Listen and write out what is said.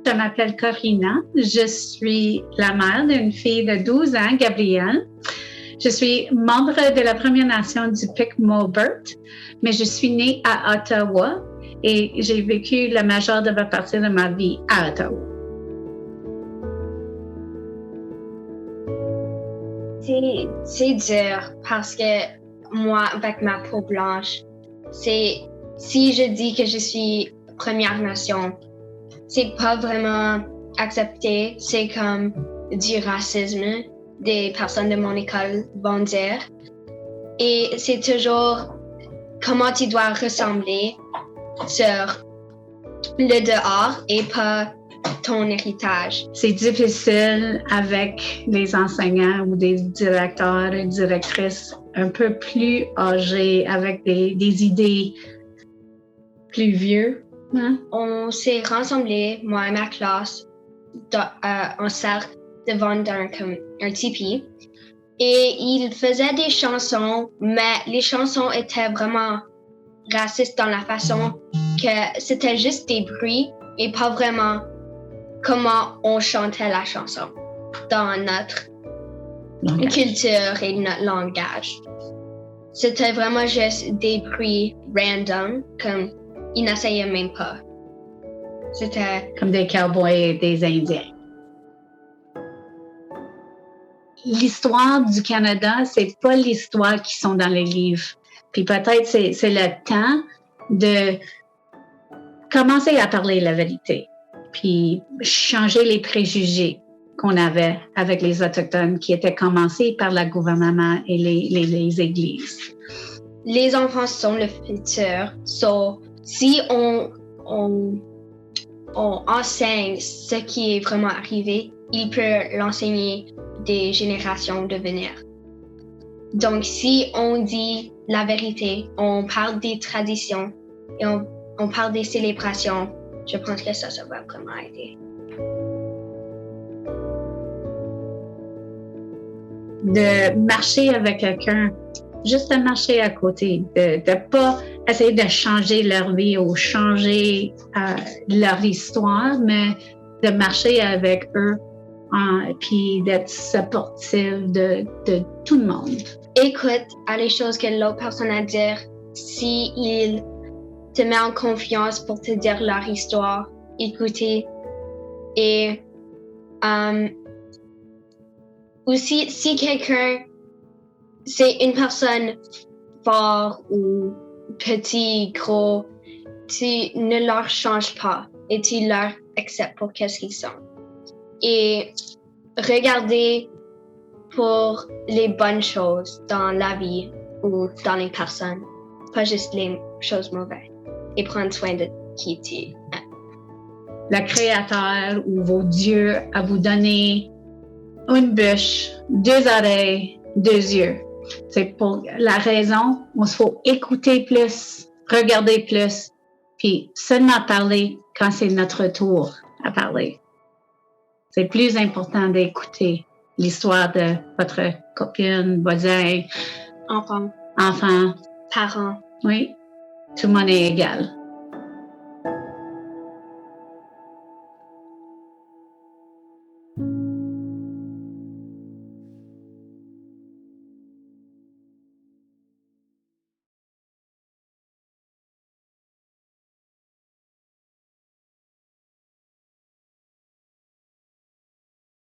Je m'appelle Corina. Je suis la mère d'une fille de 12 ans, Gabrielle. Je suis membre de la Première Nation du Pic-Maubert, mais je suis née à Ottawa et j'ai vécu la majeure partie de ma vie à Ottawa. C'est dur parce que moi, avec ma peau blanche, si je dis que je suis Première Nation, c'est pas vraiment accepté. C'est comme du racisme, des personnes de mon école vont dire. Et c'est toujours comment tu dois ressembler sur le dehors et pas ton héritage. C'est difficile avec les enseignants ou des directeurs et directrices un peu plus âgés, avec des idées plus vieux. Hein? On s'est rassemblés, moi et ma classe, en cercle devant un tipi. Et ils faisaient des chansons, mais les chansons étaient vraiment racistes dans la façon que c'était juste des bruits et pas vraiment comment on chantait la chanson dans notre culture et notre langage. C'était vraiment juste des bruits random, comme ils n'essayaient même pas. C'était comme des cowboys et des Indiens. L'histoire du Canada, c'est pas l'histoire qui sont dans les livres. Puis peut-être c'est le temps de commencer à parler la vérité, puis changer les préjugés qu'on avait avec les Autochtones qui étaient commencés par le gouvernement et les églises. Les enfants sont le futur. So, si on enseigne ce qui est vraiment arrivé, il peut l'enseigner des générations de venir. Donc, si on dit la vérité, on parle des traditions et on parle des célébrations, je pense que ça va vraiment aider. De marcher avec quelqu'un, juste de marcher à côté, de pas essayer de changer leur vie ou changer leur histoire, mais de marcher avec eux puis d'être supportif de tout le monde. Écoute à les choses que l'autre personne a à dire. Si il te met en confiance pour te dire leur histoire, écouter. Et aussi, si quelqu'un, c'est une personne fort ou petit, gros, tu ne leur changes pas et tu leur acceptes pour qu'est-ce qu'ils sont. Et regardez pour les bonnes choses dans la vie ou dans les personnes, pas juste les choses mauvaises, et prendre soin de qui tu es. Le Créateur ou vos dieux a vous donné une bouche, 2 oreilles, 2 yeux. C'est pour la raison où il faut écouter plus, regarder plus, puis seulement parler quand c'est notre tour à parler. C'est plus important d'écouter l'histoire de votre copine, voisin, Enfant, enfant, parents. oui, tout le monde est égal.